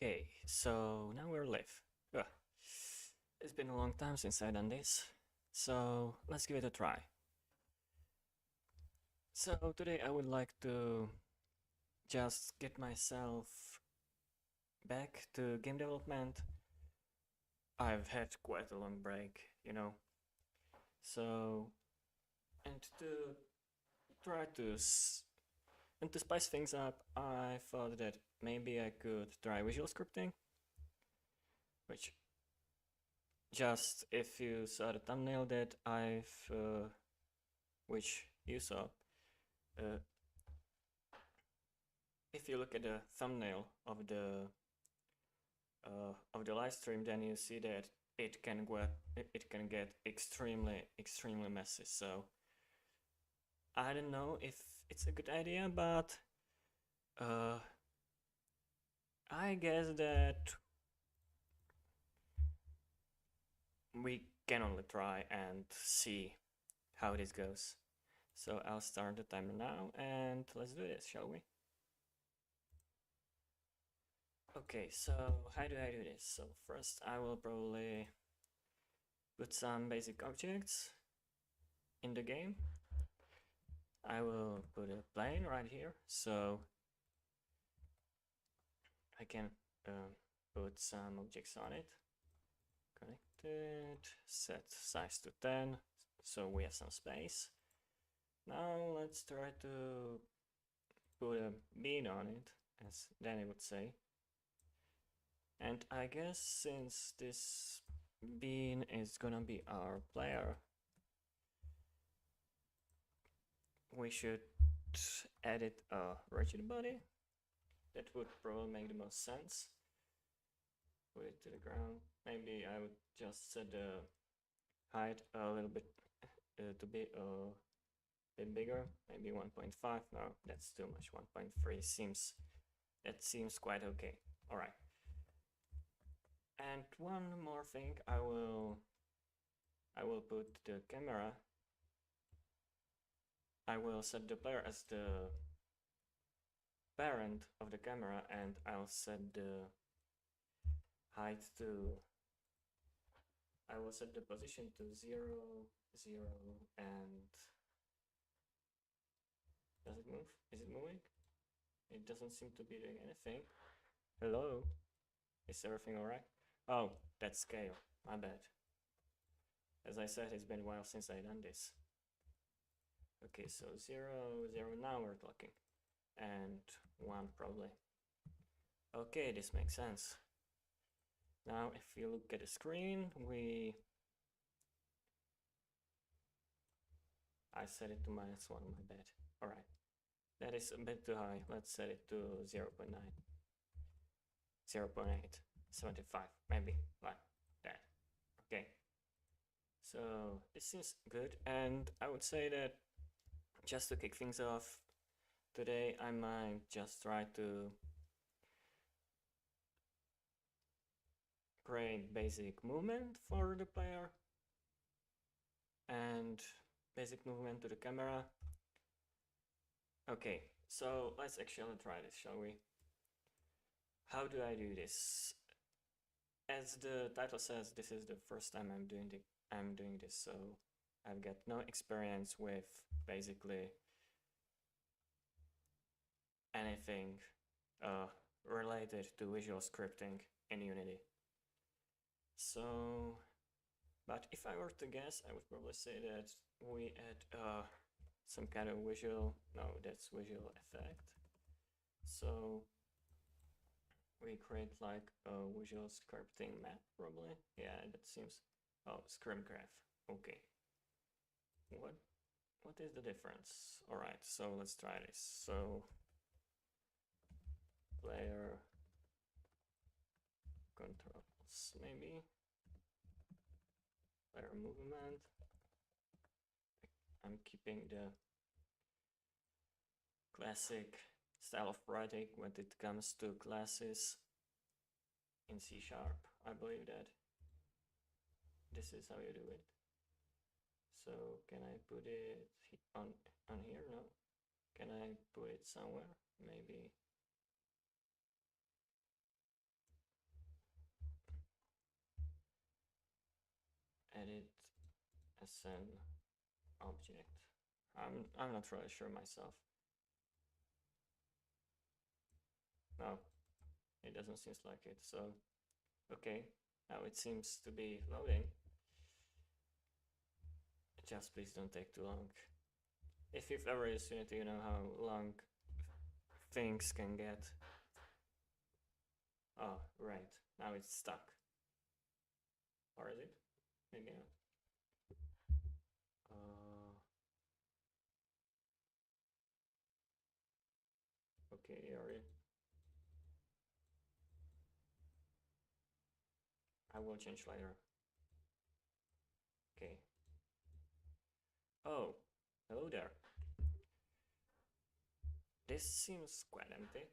Okay, so now we're live. Ugh. It's been a long time since I've done this, so let's give it a try. So today I would like to just get myself back to game development. I've had quite a long break. So, and to try to and to spice things up, I thought that maybe I could try visual scripting, which just if you saw the thumbnail that which you saw, uh, if you look at the thumbnail of the live stream, then you see that it can get extremely messy. So I don't know if it's a good idea, but uh, I guess that we can only try and see how this goes. So I'll start the timer now and let's do this, shall we? Okay, so how do I do this? So first I will probably put some basic objects in the game. I will put a plane right here, so I can put some objects on it. Connected, set size to 10, so we have some space. Now let's try to put a bean on it, as Danny would say. And I guess since this bean is gonna be our player, we should edit a rigid body. That would probably make the most sense. Put it to the ground. Maybe I would just set the height a little bit to be a bit bigger. Maybe 1.5. No, that's too much. 1.3 seems quite okay. All right. And one more thing, I will put the camera. I will set the player as the parent of the camera, and I'll set the height to. I will set the position to 0, 0, and does it move? Is it moving? It doesn't seem to be doing anything. Hello? Is everything alright? Oh, that's scale. My bad. As I said, it's been a while since I done this. Okay, so 0, 0, now we're talking. And 1 probably. Okay, this makes sense. Now, if you look at the screen, I set it to -1, my bad. Alright. That is a bit too high. Let's set it to 0 0.9. 0 0.8. 75, maybe, like that. Okay. So this seems good, and I would say that just to kick things off, today I might just try to create basic movement for the player and basic movement to the camera. Okay, so let's actually try this, shall we? How do I do this? As the title says, this is the first time I'm doing this, so I've got no experience with basically anything related to visual scripting in Unity. So, but if I were to guess, I would probably say that we add some kind of that's visual effect. So we create like a visual scripting map probably. Yeah, that seems, oh, scrim graph. Okay. What is the difference? All right, so let's try this. So player controls maybe player movement. I'm keeping the classic style of writing when it comes to classes in C#. I believe that this is how you do it. So can I put it on here? No. Can I put it somewhere? Maybe. as an object. I'm not really sure myself. No, it doesn't seem like it. So, okay, now it seems to be loading. Just please don't take too long. If you've ever used Unity, you know how long things can get. Oh, right. Now it's stuck. Or is it? Maybe not. Okay, I will change later. Okay. Oh, hello there. This seems quite empty.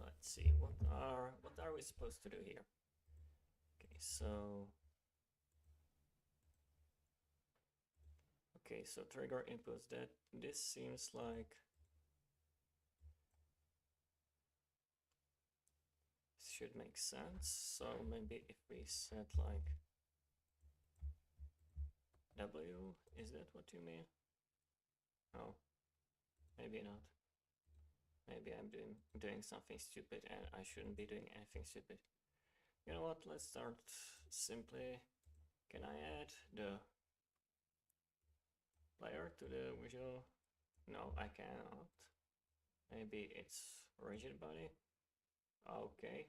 Let's see, what are we supposed to do here? Okay, so trigger inputs. That this seems like should make sense. So maybe if we set like W, is that what you mean? Oh, maybe not. Maybe I'm doing something stupid and I shouldn't be doing anything stupid. You know what, let's start simply. Can I add the player to the visual? No, I cannot. Maybe it's rigid body. Okay.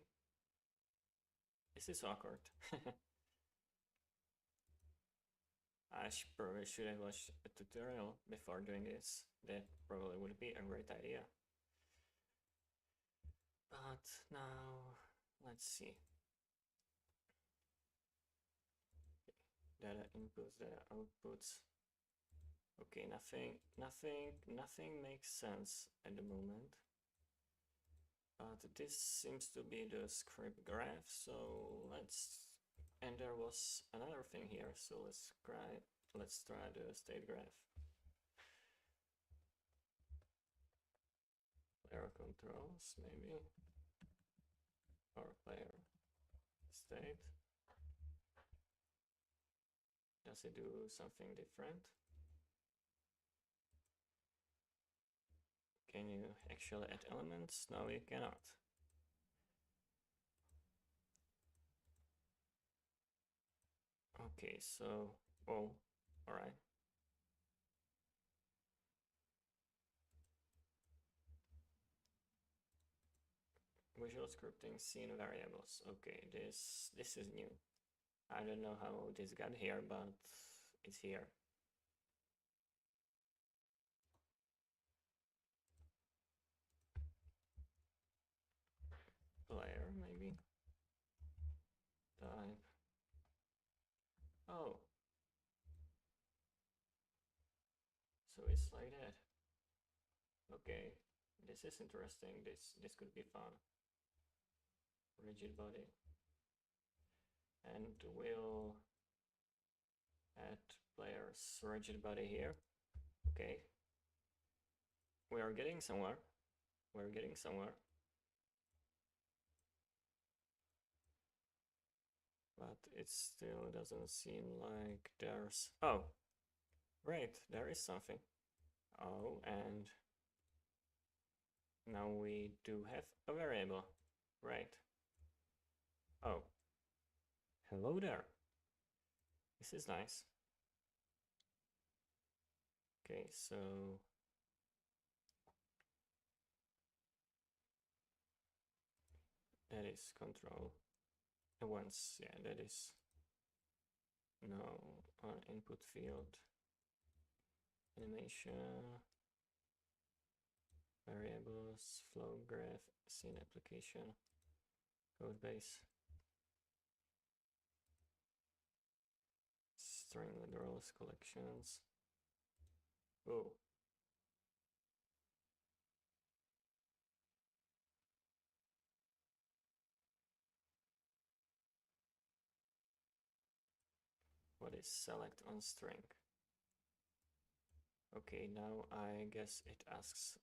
This is awkward. I probably should have watched a tutorial before doing this. That probably would be a great idea. But now, let's see. Data inputs, data outputs. Okay, nothing makes sense at the moment. But this seems to be the script graph, so and there was another thing here, so let's try the state graph. Player controls, maybe, or player state. Does it do something different? Can you actually add elements? No, you cannot. Okay, so, oh, all right. Visual scripting scene variables. Okay, this is new. I don't know how this got here, but it's here. Player, maybe. Type. Oh. So it's like that. Okay. This is interesting. This could be fun. Rigid body. And we'll add player's rigid body here. Okay. We are getting somewhere. We're getting somewhere. But it still doesn't seem like there's... Oh, right, there is something. Oh, and now we do have a variable, right? Oh, hello there. This is nice. Okay, so that is control. Once, yeah, that is no input field, animation, variables, flow graph, scene application, code base, string literals, collections. Oh. What is select on string? Okay, now I guess it asks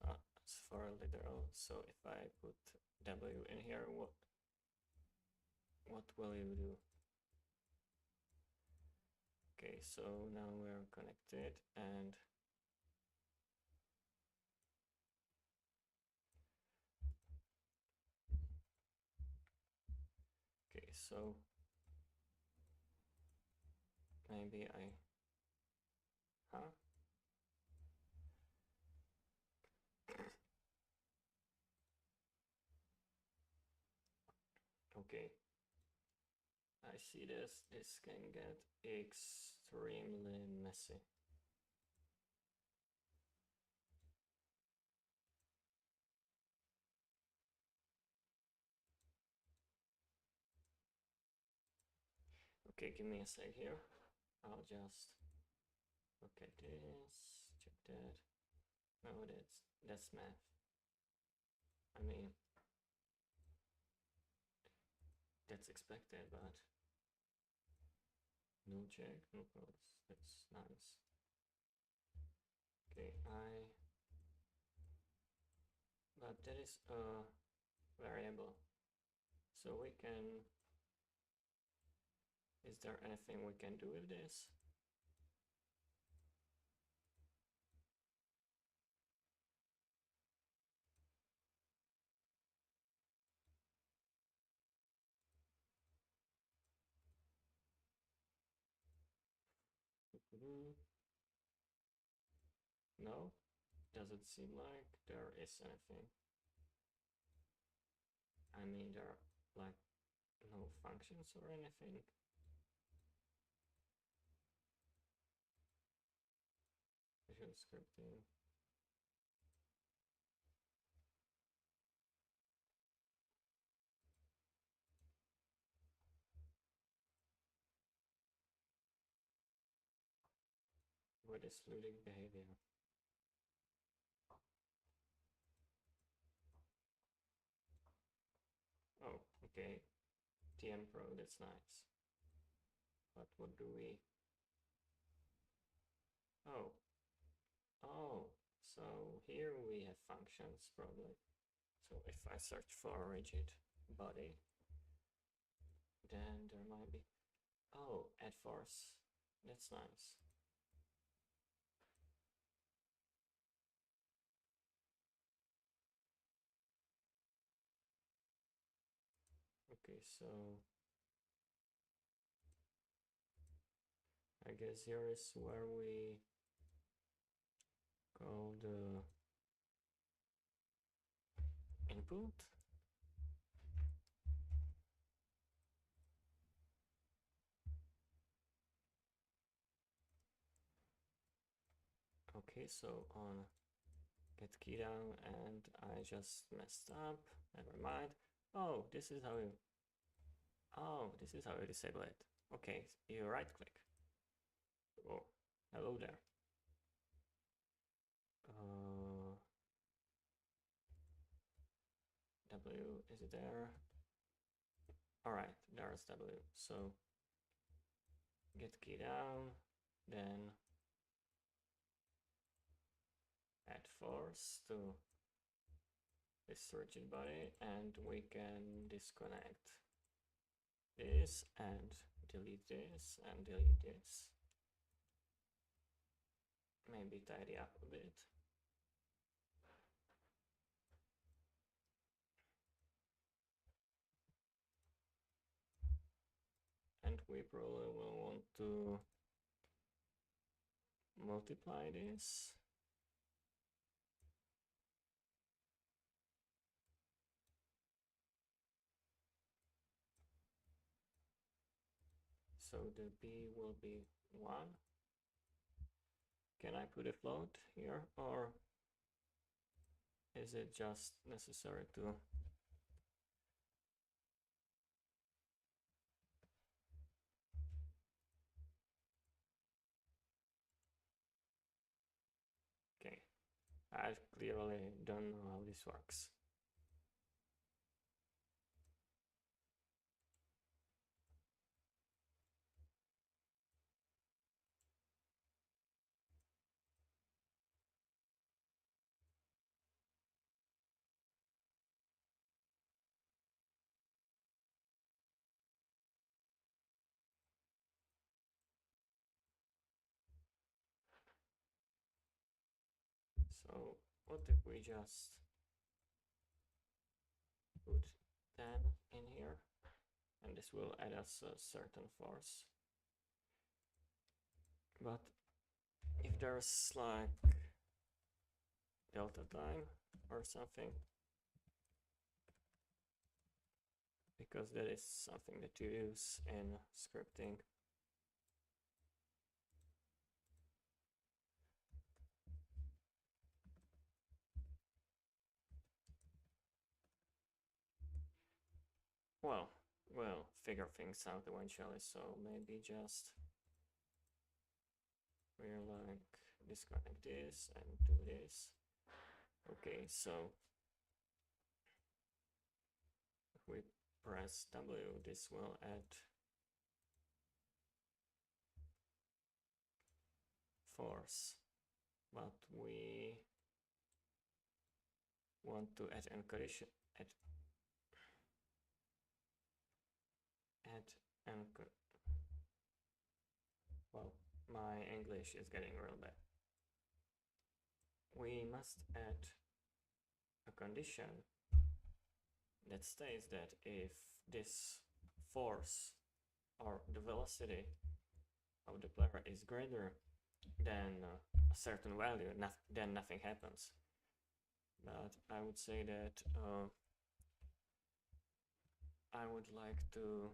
for a literal. So if I put W in here, what? what will you do? Okay, so now we're connected, and okay, so maybe huh? Okay, I see this. This can get extremely messy. Okay, give me a sec here. I'll just look at this, check that. No, that's math. I mean, that's expected, but no check, no codes. That's nice. Okay, but that is a variable. So we can, is there anything we can do with this? No, doesn't seem like there is anything. I mean, there are like no functions or anything. Visual scripting. What is fluidic behavior? Oh, okay. TM Pro, that's nice. But what do we... Oh. Oh, so here we have functions probably. So if I search for a rigid body, then there might be... Oh, add force. That's nice. Okay, so I guess here is where we call the input. Okay, so on get key down, and I just messed up. Never mind. Oh, this is how you... Oh, this is how you disable it. Okay, you right click. Oh, hello there. W, is it there? All right, there's W. So get key down, then add force to this rigid body, and we can disconnect this and delete this and delete this. Maybe tidy up a bit. And we probably will want to multiply this. So the B will be 1. Can I put a float here, or is it just necessary to... Okay, I clearly don't know how this works. So what if we just put 10 in here, and this will add us a certain force. But if there's like delta time or something, because that is something that you use in scripting. Well, we'll figure things out eventually, so maybe just we're like disconnect this and do this. Okay, so if we press W, this will add force, but we want to add an condition, well, my English is getting real bad. We must add a condition that states that if this force or the velocity of the player is greater than a certain value, then nothing happens. But I would say that I would like to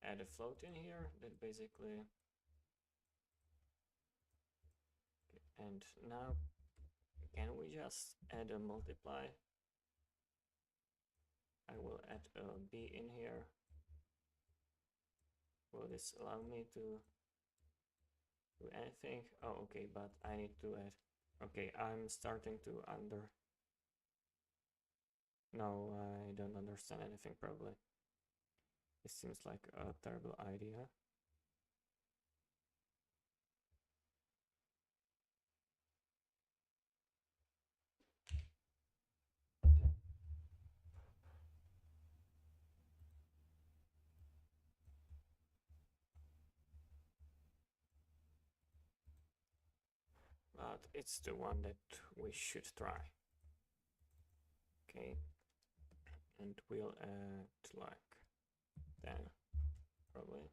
add a float in here that basically, and now can we just add a multiply? I will add a b in here. Will this allow me to do anything? Oh, okay, but I need to add. Okay, I'm starting to No, I don't understand anything probably. This seems like a terrible idea. But it's the one that we should try. Okay, and we'll add like 10 probably.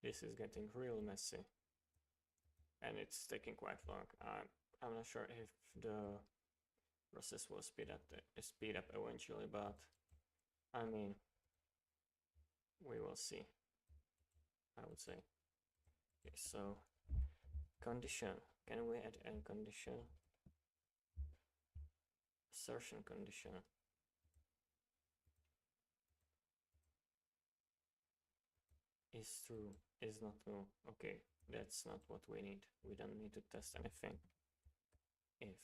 This is getting real messy, and it's taking quite long. I'm not sure if the process will speed up eventually, but I mean, we will see. I would say. Okay, so condition. Can we add any condition? Assertion condition. Is true, is not true. Okay, that's not what we need. We don't need to test anything. If,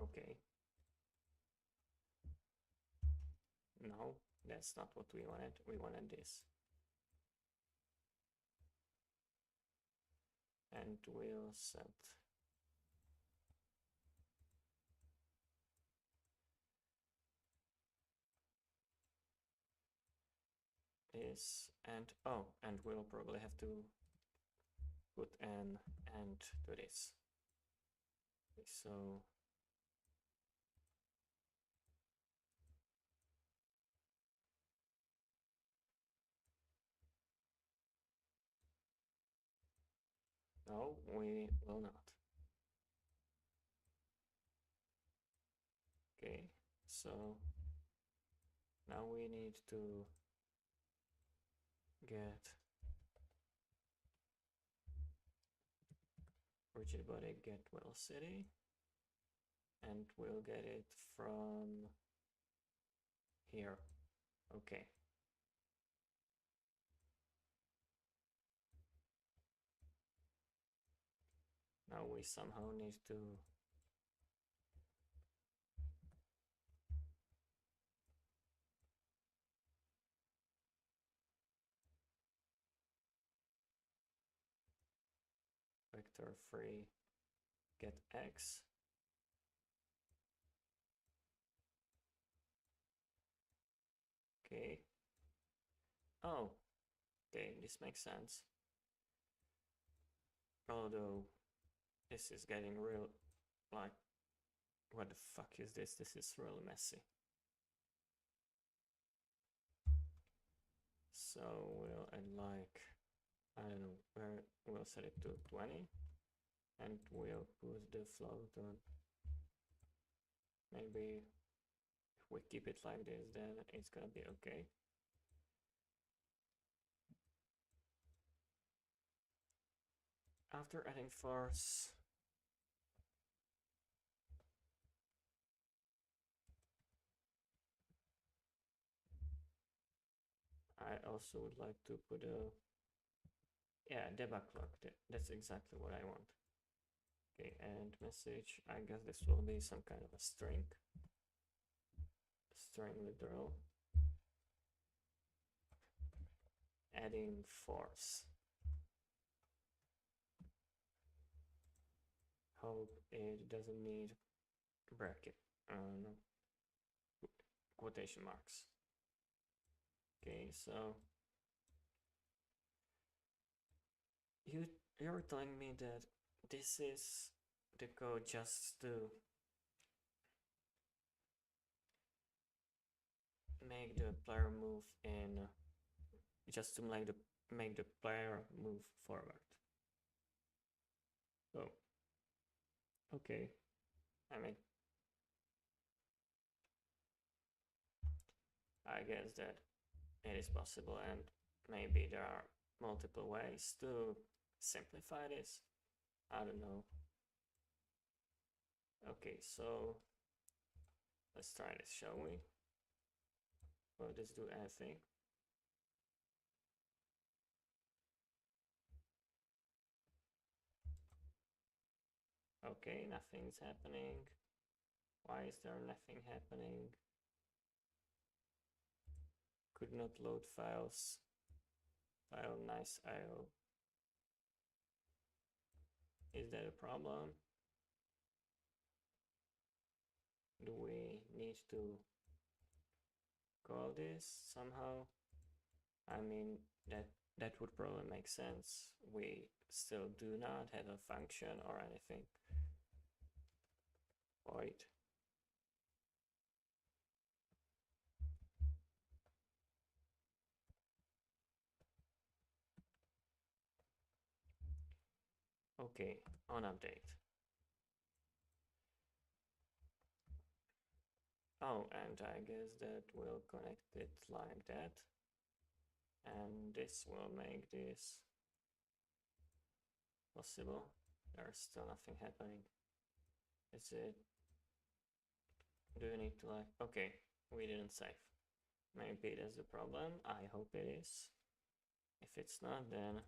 okay. No, that's not what we wanted. We wanted this. And we'll set this, and oh, and we'll probably have to put an end to this. Okay, so no, we will not. Okay, so now we need to get rigid body get velocity, and we'll get it from here. Okay. Now we somehow need to vector free get x. Okay. Oh, Okay, this makes sense. Although this is getting real, like, what the fuck is this? This is really messy. So we'll add like, I don't know, where we'll set it to 20 and we'll put the float on. Maybe if we keep it like this, then it's gonna be okay. After adding force, I also would like to put a, yeah, debug clock. That's exactly what I want. Okay, and message, I guess this will be some kind of a string literal. Adding force. Hope it doesn't need bracket, no, quotation marks. Okay, so you're telling me that this is the code just to make the player move in, just to make the player move forward. So, okay, I mean, I guess that it is possible, and maybe there are multiple ways to simplify this. I don't know. Okay, so let's try this, shall we? Will this do anything? Okay, nothing's happening. Why is there nothing happening? Could not load files. File nice IO. Is that a problem? Do we need to call this somehow? I mean, that would probably make sense. We still do not have a function or anything. Void. Okay, on update. Oh, and I guess that will connect it like that. And this will make this possible. There's still nothing happening. Is it? Do you need to like? Okay, we didn't save. Maybe that's the problem. I hope it is. If it's not, then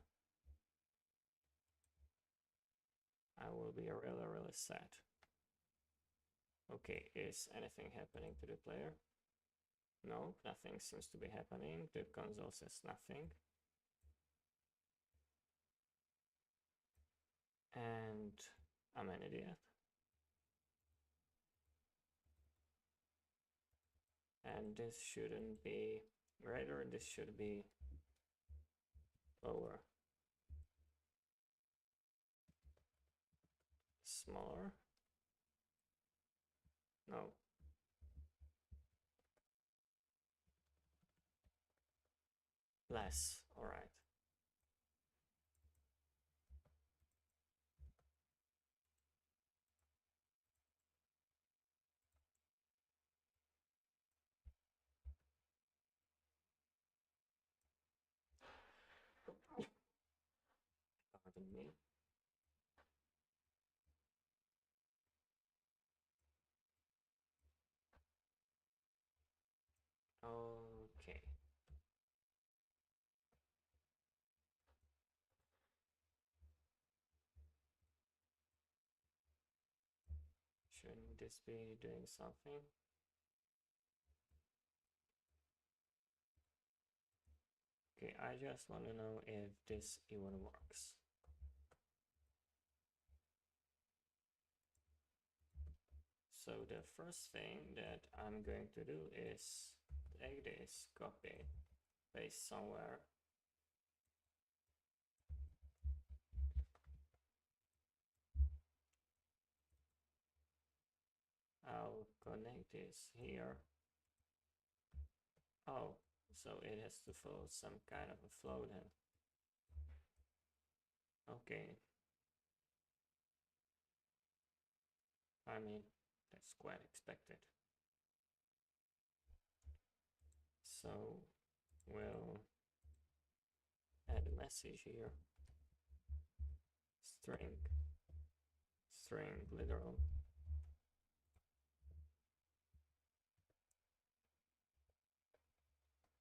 I will be really sad. Okay, is anything happening to the player? No, nothing seems to be happening. The console says nothing. And I'm an idiot. And this shouldn't be greater, this should be lower. Smaller? No. Less, alright. Pardon me. Okay. Shouldn't this be doing something? Okay, I just want to know if this even works. So the first thing that I'm going to do is take this, copy, paste somewhere, connect this here. Oh, so it has to follow some kind of a flow then. Okay. I mean, that's quite expected. So we'll add a message here. String literal.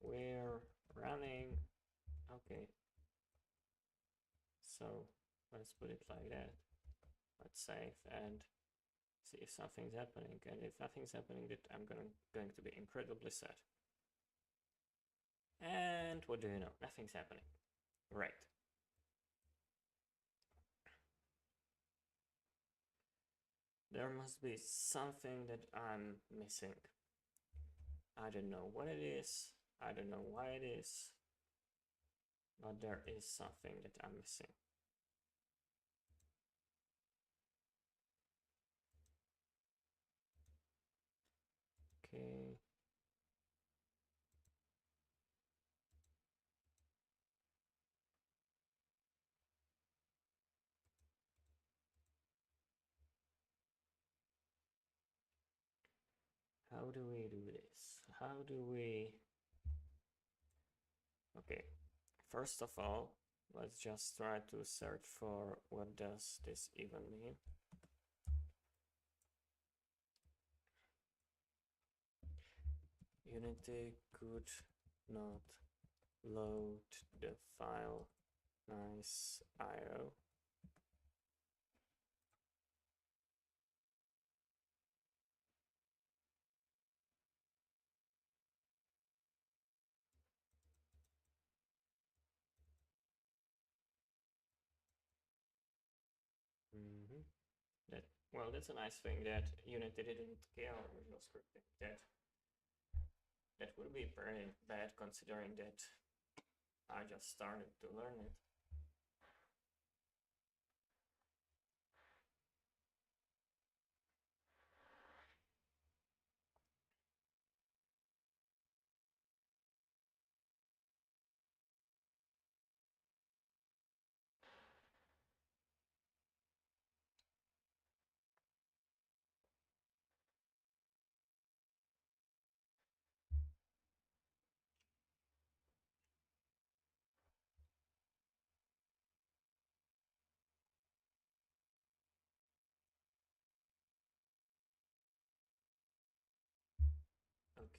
We're running. Okay. So let's put it like that. Let's save and see if something's happening. And if nothing's happening, that I'm going to be incredibly sad. And what do you know? Nothing's happening. Right. There must be something that I'm missing. I don't know what it is. I don't know why it is. But there is something that I'm missing. Okay. How do we do this? How do we... Okay, first of all, let's just try to search for what does this even mean. Unity could not load the file nice IO. That, well, that's a nice thing that Unity didn't care original scripting. That would be very bad considering that I just started to learn it.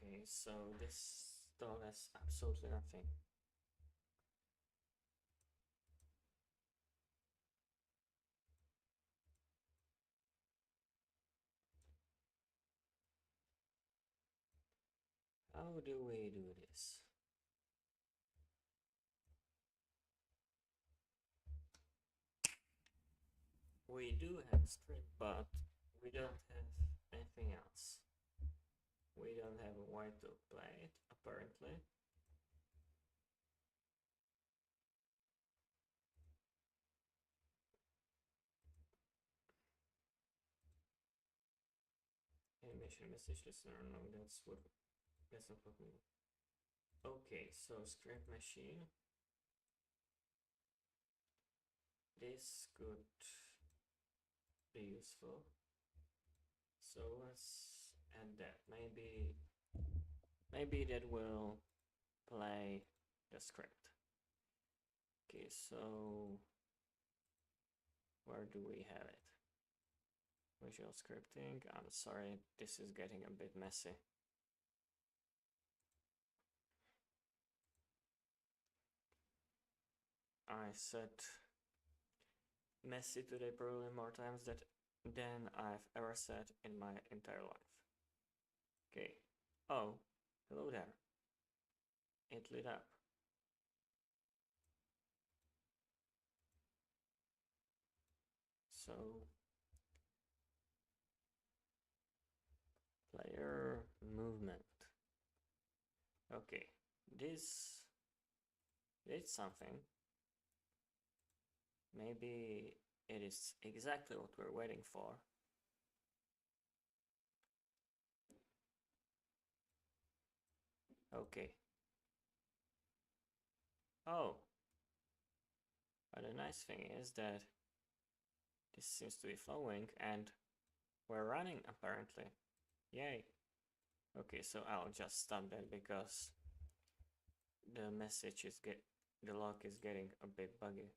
Okay, so this still has absolutely nothing. How do we do this? We do have script, but we don't have anything else. We don't have a way to play it, apparently. Animation message listener, no, that's not what we need. Okay, so script machine. This could be useful. So let's add that. Maybe that will play the script. Okay, so where do we have it? Visual scripting. I'm sorry, this is getting a bit messy. I said messy today probably more times than I've ever said in my entire life. Okay. Oh, hello there. It lit up. So player movement. Okay, this did something. Maybe it is exactly what we're waiting for. Okay. Oh, but the nice thing is that this seems to be flowing and we're running apparently. Yay. Okay, so I'll just stop that because the message is the lock is getting a bit buggy.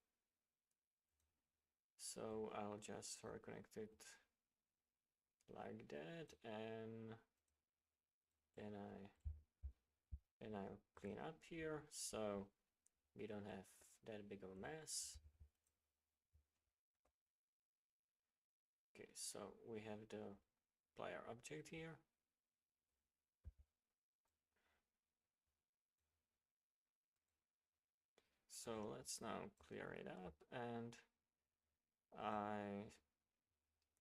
So I'll just reconnect it like that, and then I'll clean up here so we don't have that big of a mess. Okay, so we have the player object here. So let's now clear it up, and I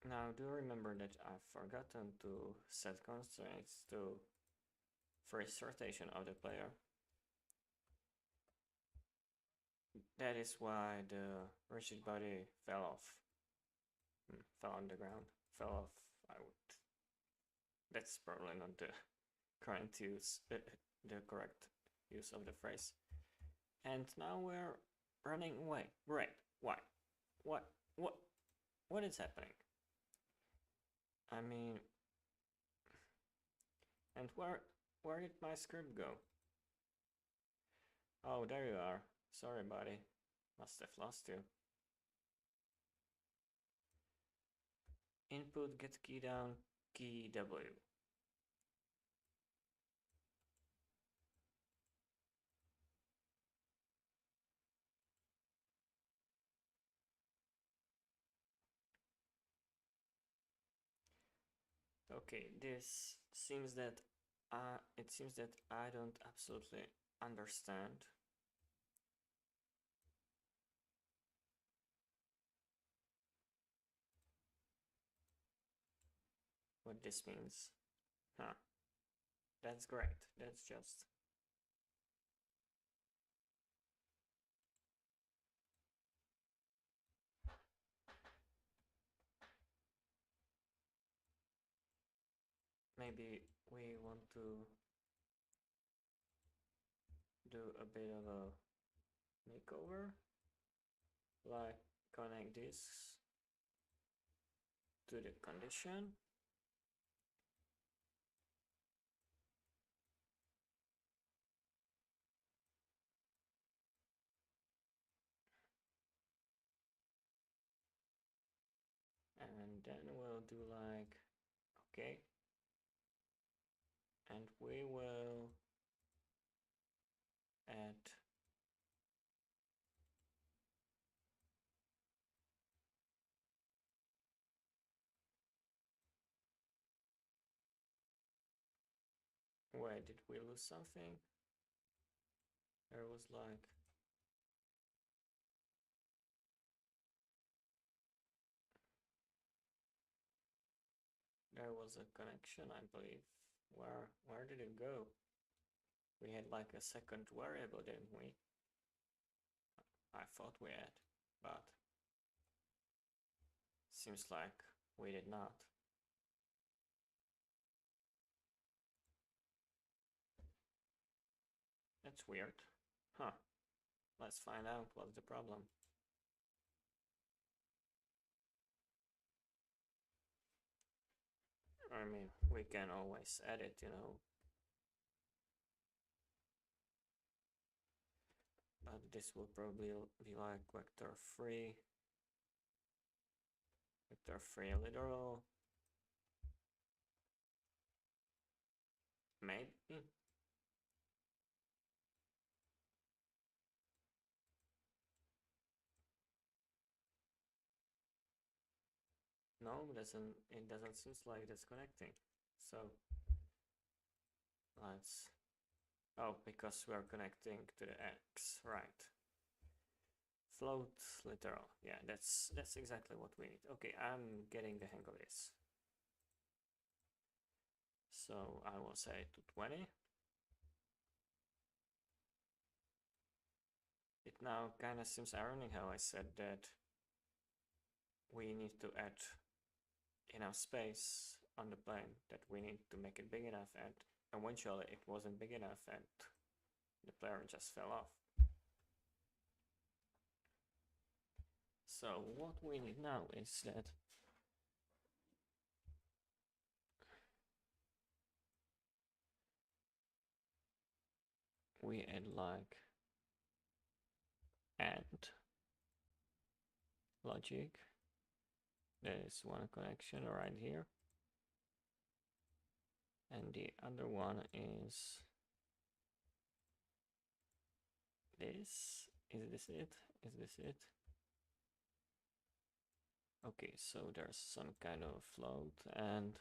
now do remember that I've forgotten to set constraints to first rotation of the player. That is why the rigid body fell off. Fell on the ground. Fell off, I would. That's probably not the correct use, the correct use of the phrase. And now we're running away. Right. Why? What? What is happening? I mean, and where did my script go? Oh, there you are. Sorry, buddy. Must have lost you. Input get key down, key W. Okay, this seems that it seems that I don't absolutely understand what this means. Huh. That's great. That's just maybe we want to do a bit of a makeover, like connect this to the condition. And then we'll do like, okay, and we will add wait, did we lose something? There was like there was a connection, I believe. Where did it go? We had like a second variable, didn't we? I thought we had, but seems like we did not. That's weird. Huh. Let's find out what's the problem. I mean, we can always edit, you know. But this will probably be like vector3 literal. Maybe. No, it doesn't seem like it's connecting. So let's, oh, because we're connecting to the X, right. Float literal. Yeah, that's exactly what we need. Okay, I'm getting the hang of this. So I will say to 20. It now kind of seems ironic how I said that we need to add enough space on the plane, that we need to make it big enough, and eventually it wasn't big enough and the player just fell off. So what we need now is that we add like and logic. There is one connection right here, and the other one is this. Is this it? Is this it? Okay, so there's some kind of float and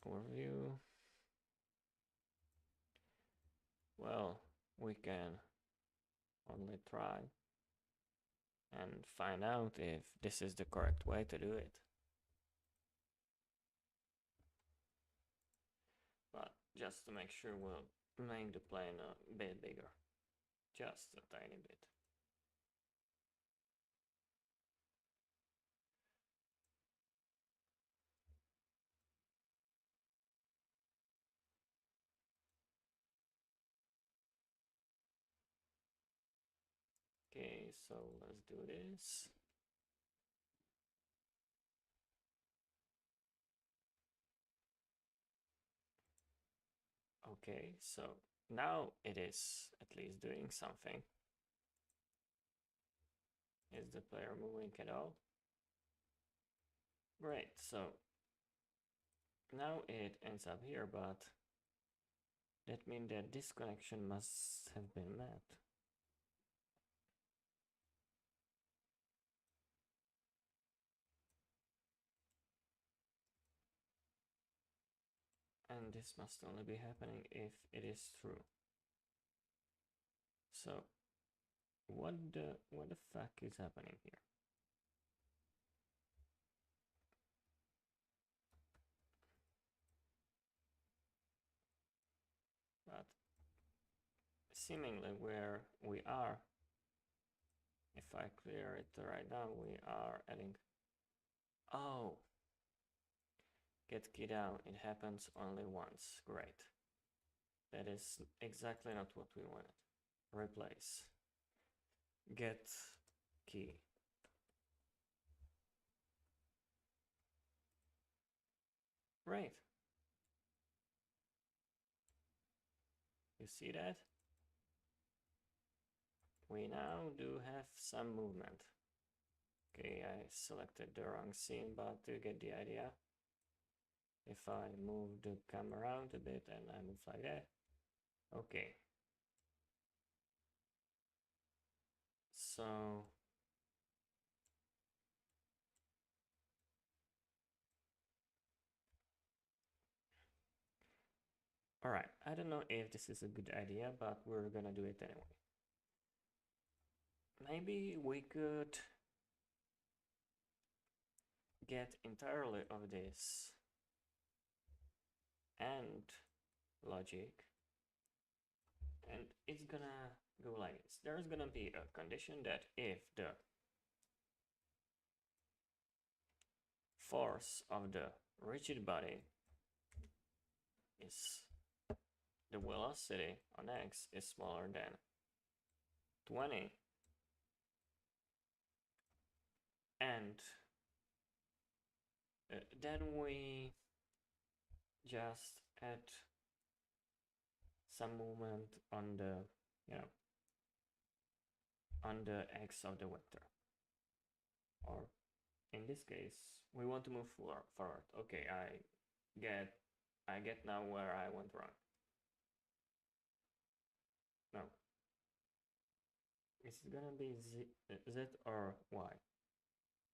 overview. Well, we can only try and find out if this is the correct way to do it. But just to make sure, we'll make the plane a bit bigger, just a tiny bit. Okay, so let's do this. Okay, so now it is at least doing something. Is the player moving at all? Great, so now it ends up here, but that means that this connection must have been met. And this must only be happening if it is true. So what the fuck is happening here? But seemingly where we are, if I clear it right now, we are adding, oh, get key down, it happens only once. Great. That is exactly not what we wanted. Replace. Get key. Great. You see that? We now do have some movement. Okay, I selected the wrong scene, but you get the idea. If I move the camera around a bit and I move like that, okay. So all right, I don't know if this is a good idea, but we're gonna do it anyway. Maybe we could get entirely of this and logic, and it's gonna go like this. There's gonna be a condition that if the force of the rigid body is the velocity on x is smaller than 20, and then we just add some movement on the, on the x of the vector. Or in this case, we want to move forward. Okay, I get now where I went wrong. No. Is it gonna be Z or Y?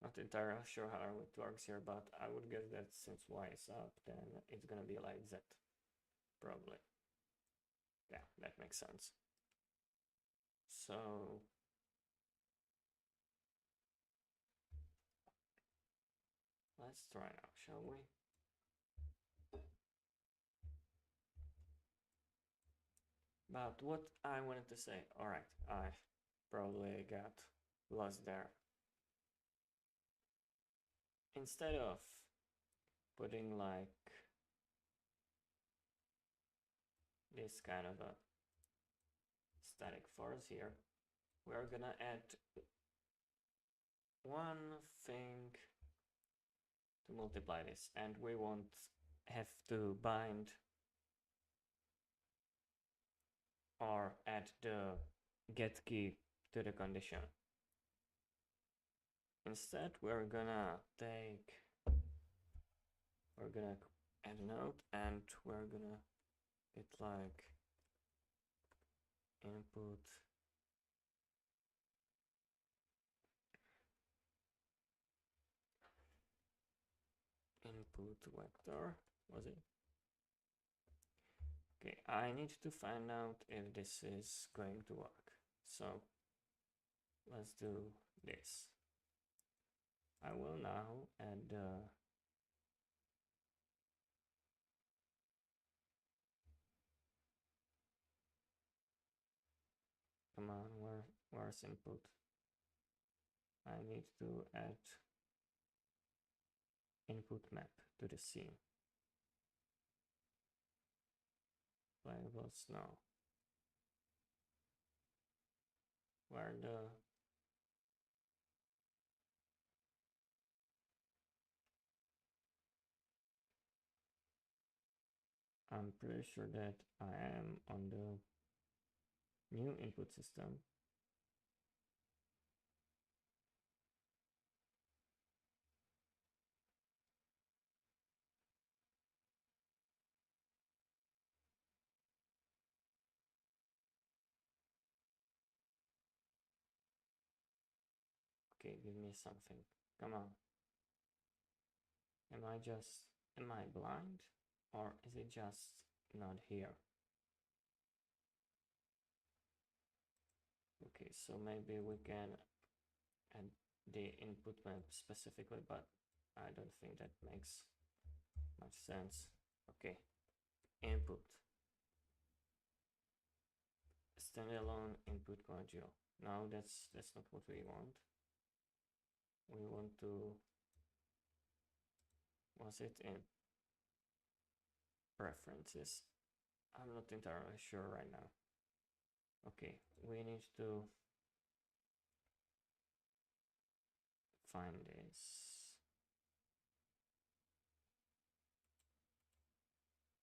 Not entirely sure how it works here, but I would guess that since Y is up, then it's gonna be like Z. Probably. Yeah, that makes sense. So let's try now, shall we? But what I wanted to say, alright, I probably got lost there. Instead of putting like this kind of a static force here, we're gonna add one thing to multiply this, and we won't have to bind or add the get key to the condition. Instead, we're gonna add a node, and we're gonna get like input vector, was it? Okay, I need to find out if this is going to work. So let's do this. I will now add come on, where's input? I need to add input map to the scene. Playable snow. Where the I'm pretty sure that I am on the new input system. Okay, give me something. Come on. Am I blind? Or is it just not here? Okay, so maybe we can add the input map specifically, but I don't think that makes much sense. Okay, input. Standalone input module. No, that's not what we want. We want to, was it in preferences? I'm not entirely sure right now. Okay, we need to find this.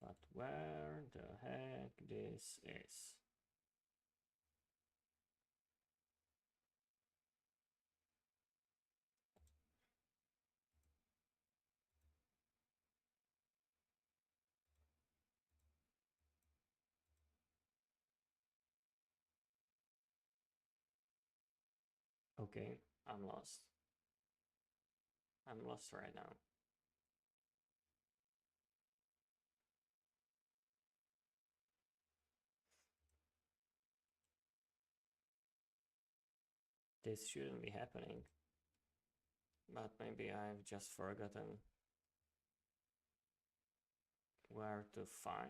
But where the heck this is? Okay, I'm lost. I'm lost right now. This shouldn't be happening. But maybe I've just forgotten where to find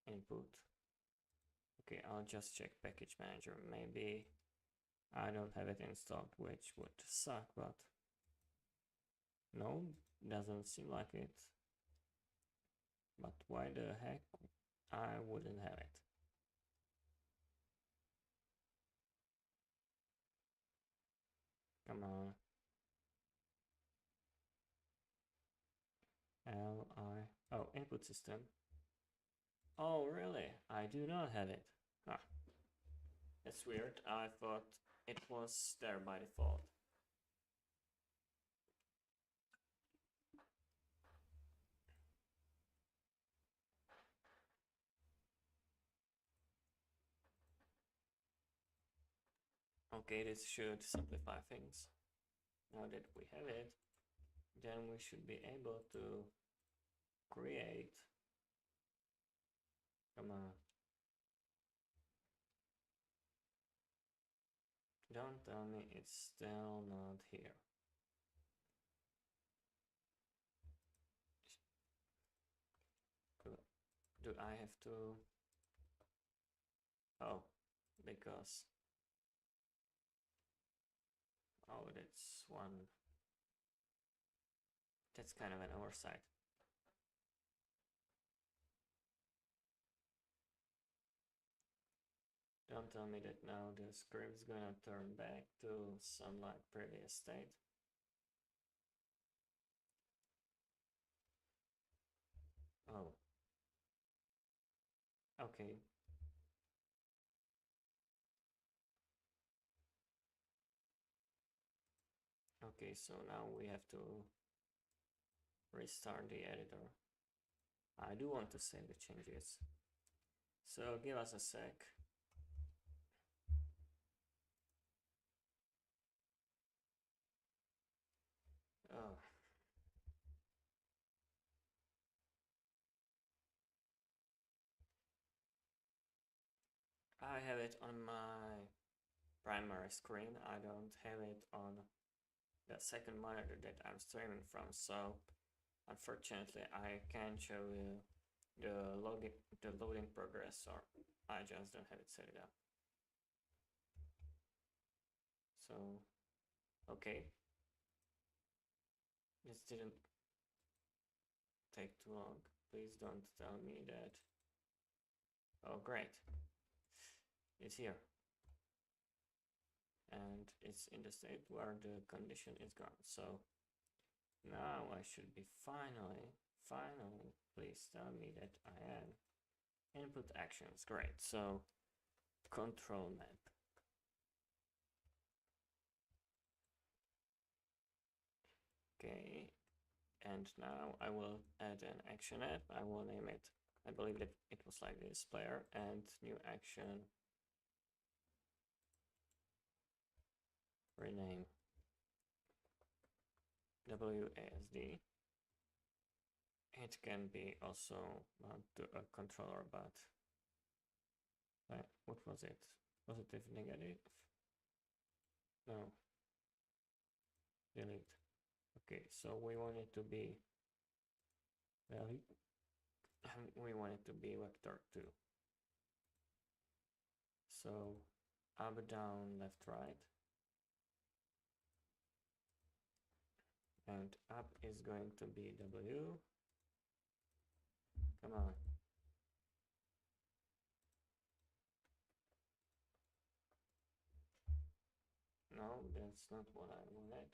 input. Okay, I'll just check package manager. Maybe I don't have it installed, which would suck, but no, doesn't seem like it. But why the heck I wouldn't have it? Come on. Oh, input system. Oh, really? I do not have it. Huh. That's weird. I thought it was there by default. Okay, this should simplify things. Now that we have it, then we should be able to create. Come on. Don't tell me it's still not here. Do I have to? Oh, because. Oh, that's one. That's kind of an oversight. Don't tell me that now the script's gonna turn back to some like previous state. Oh. Okay. Okay, so now we have to restart the editor. I do want to save the changes. So give us a sec. Oh. I have it on my primary screen. I don't have it on the second monitor that I'm streaming from, so unfortunately I can't show you the loading progress, or I just don't have it set it up. So okay, this didn't take too long. Please don't tell me that. Oh great, it's here and it's in the state where the condition is gone. So now I should be finally, please tell me that I am. Input actions, great. So control map. Okay, and now I will add an action app. I will name it, I believe that it was like this, player, and new action, rename WASD. It can be also bound to a controller, but what was it? Positive, negative? No. Delete. Okay, so we want it to be value. We want it to be vector 2. So up, down, left, right. And up is going to be W. Come on. No, that's not what I wanted.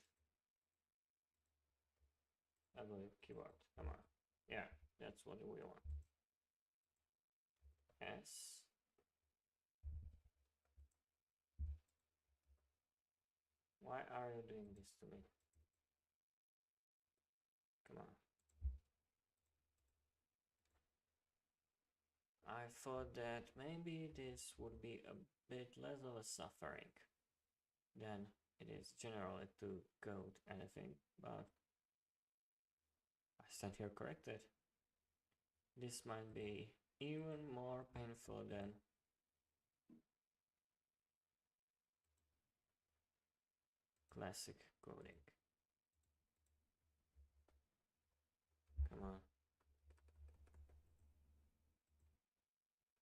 W keyboard. Come on. Yeah, that's what we want. S. Why are you doing this to me? Come on. I thought that maybe this would be a bit less of a suffering than it is generally to code anything, but I stand here corrected. This might be even more painful than classic coding. Come on.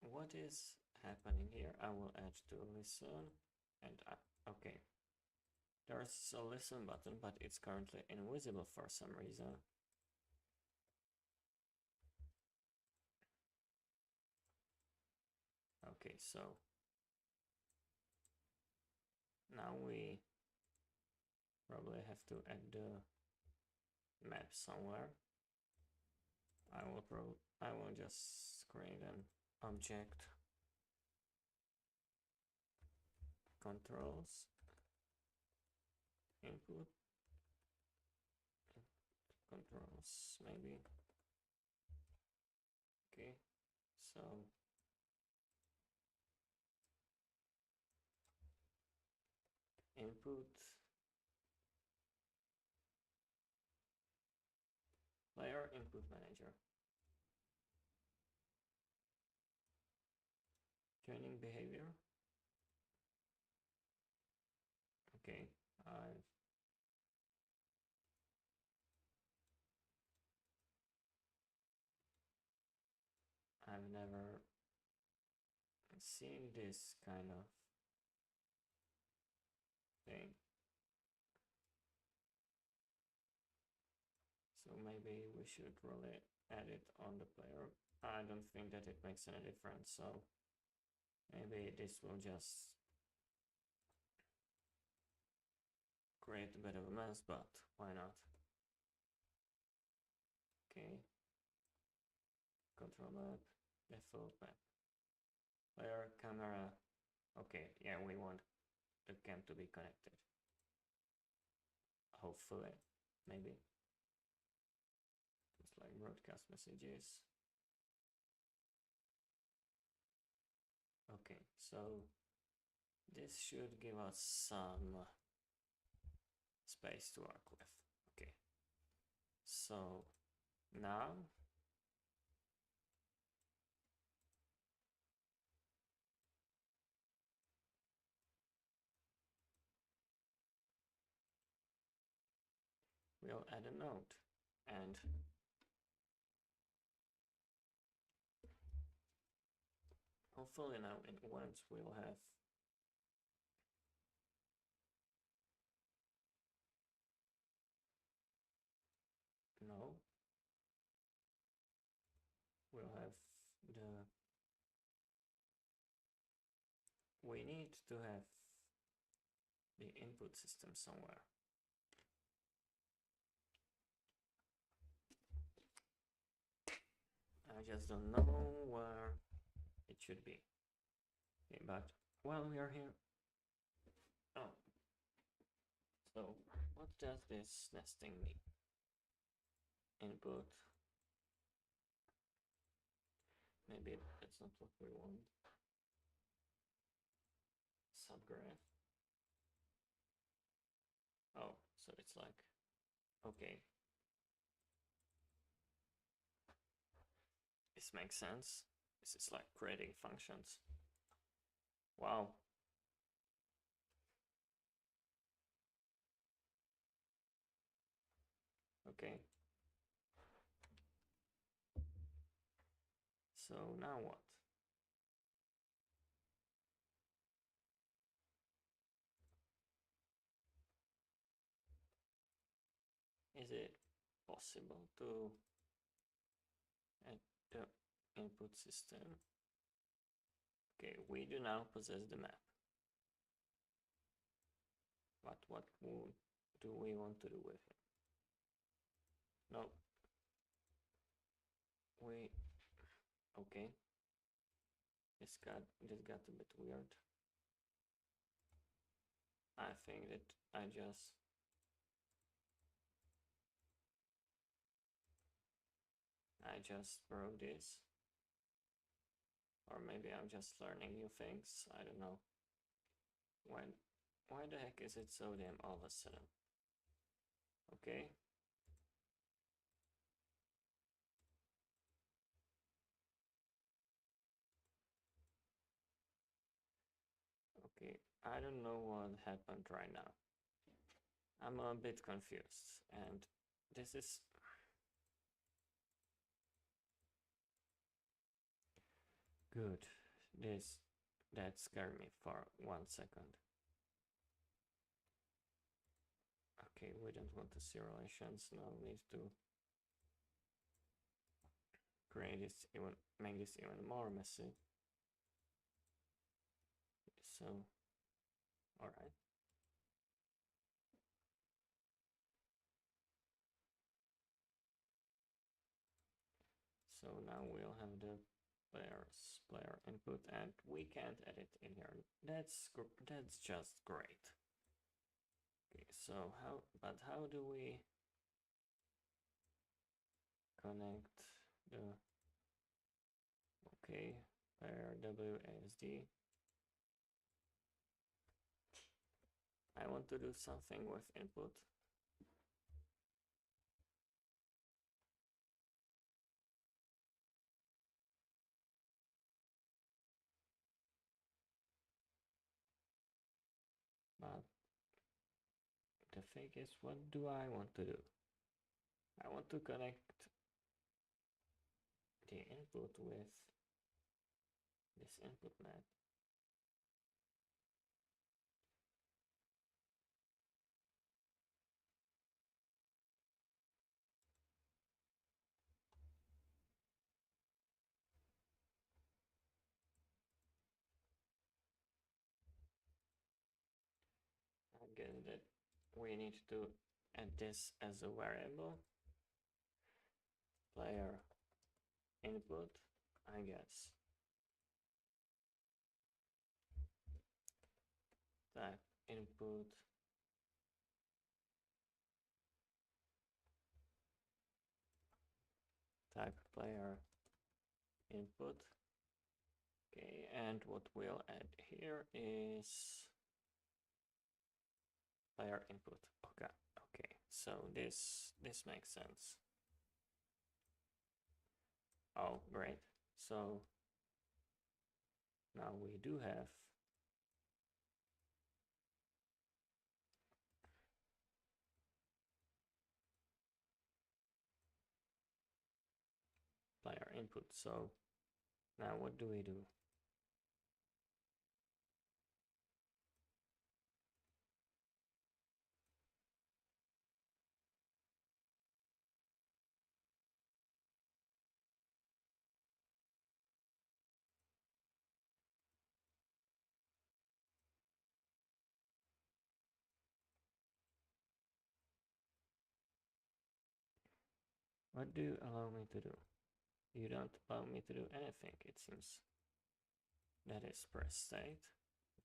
What is happening here? I will add to listen and okay. There's a listen button, but it's currently invisible for some reason. Okay, so now we probably have to add the map somewhere. I will just create an object controls input controls maybe. Okay, so input player input manager, training behavior. Okay, I've never seen this kind of thing. So maybe we should really add it on the player. I don't think that it makes any difference, so Maybe this will just create a bit of a mess, but why not? Okay. Control map, default map. Player, camera. Okay, yeah, we want the cam to be connected. Hopefully, maybe. Just like broadcast messages. Okay, so this should give us some space to work with. Okay, so now we'll add a node, and hopefully now in once we'll have no, we'll have the we need to have the input system somewhere. I just don't know where it should be. Okay, but while we are here, oh, so what does this nesting mean? Input. Maybe that's not what we want. Subgraph. Oh, so it's like, okay. This makes sense. This is like creating functions. Wow. Okay. So now what? Is it possible to add the input system? Okay, we do now possess the map. But what do we want to do with it? No. Okay. This got a bit weird. I think that I just broke this. Or maybe I'm just learning new things. I don't know. Why the heck is it so damn all of a sudden? Okay. Okay, I don't know what happened right now. I'm a bit confused, and this is good. That scared me for 1 second. Okay, we don't want the relations. Now we need to make this even more messy. So, all right. So now we'll have the player input, and we can't edit in here. That's just great. Okay, so how do we connect the player WASD? I want to do something with input. But the thing is, what do I want to do? I want to connect the input with this input map. we need to add this as a variable. Player input, I guess. Type input. Type player input. Okay, and what we'll add here is player input. Okay, so this makes sense. Oh, great. So now we do have player input. So now what do we do? What do you allow me to do? You don't allow me to do anything, it seems. That is press state.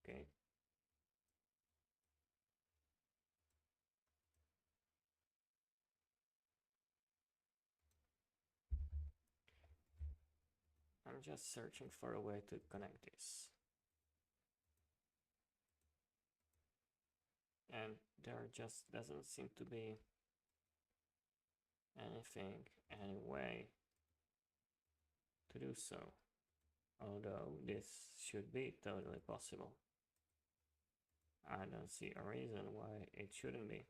Okay. I'm just searching for a way to connect this. And there just doesn't seem to be any way to do so. Although this should be totally possible. I don't see a reason why it shouldn't be.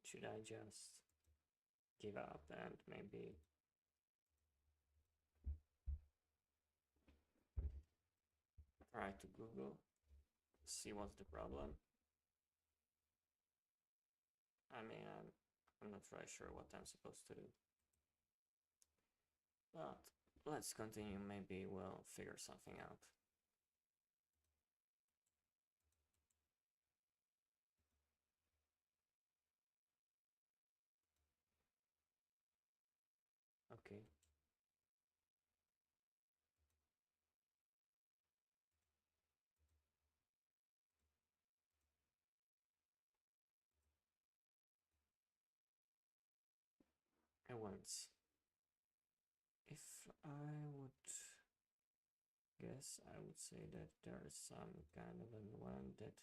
Should I just give up and maybe try to Google, see what's the problem? I mean, I'm not really sure what I'm supposed to do. But let's continue, maybe we'll figure something out. Okay. And once, if I would guess, I would say that there is some kind of unwanted,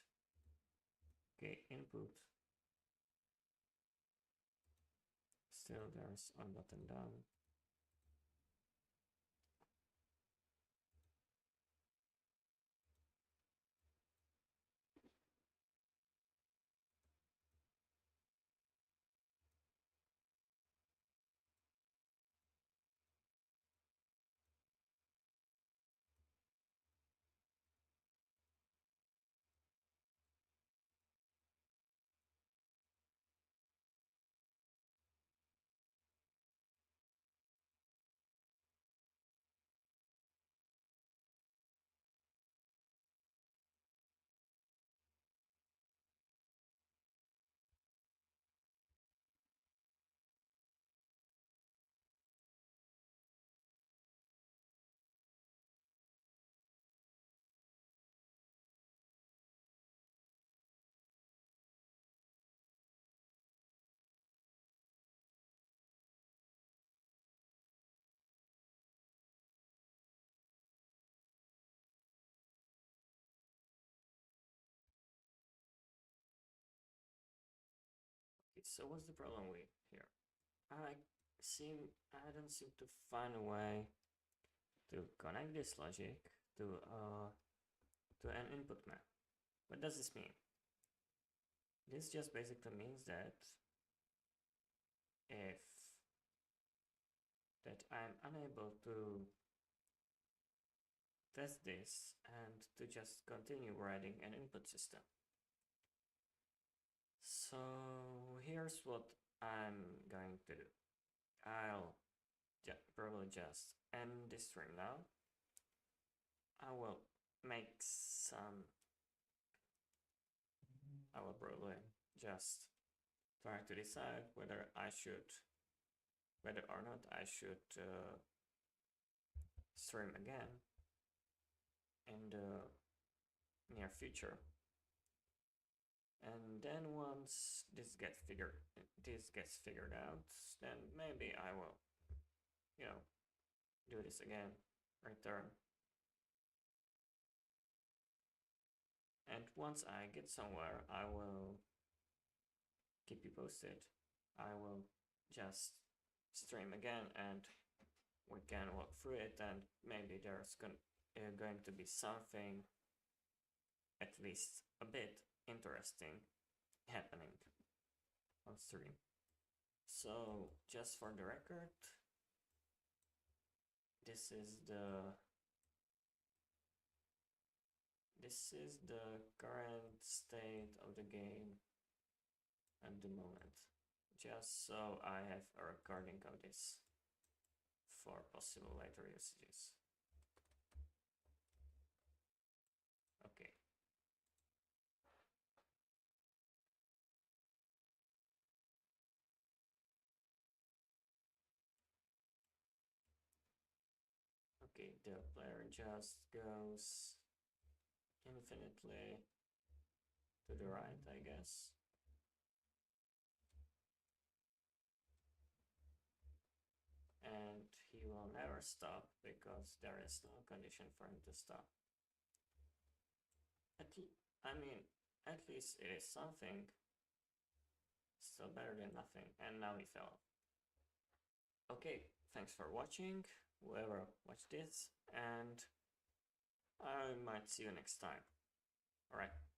okay, input. Still there's on button down. Okay, so what's the problem with here? I don't seem to find a way to connect this logic to an input map. What does this mean? This just basically means that if that I'm unable to test this and to just continue writing an input system. So here's what I'm going to do. I'll probably just end this stream now. I will make some. I will probably just try to decide whether or not I should stream again in the near future. And then once this gets figured out, then maybe I will, do this again, return. And once I get somewhere, I will keep you posted. I will just stream again and we can walk through it, and maybe there's going to be something at least a bit interesting happening on stream. So just for the record, this is the current state of the game at the moment, just so I have a recording of this for possible later usages. Okay. Okay, the player just goes infinitely to the right, I guess. And he will never stop because there is no condition for him to stop. At least it is something. Still better than nothing. And now he fell. Okay, thanks for watching, whoever watched this, and I might see you next time. Alright.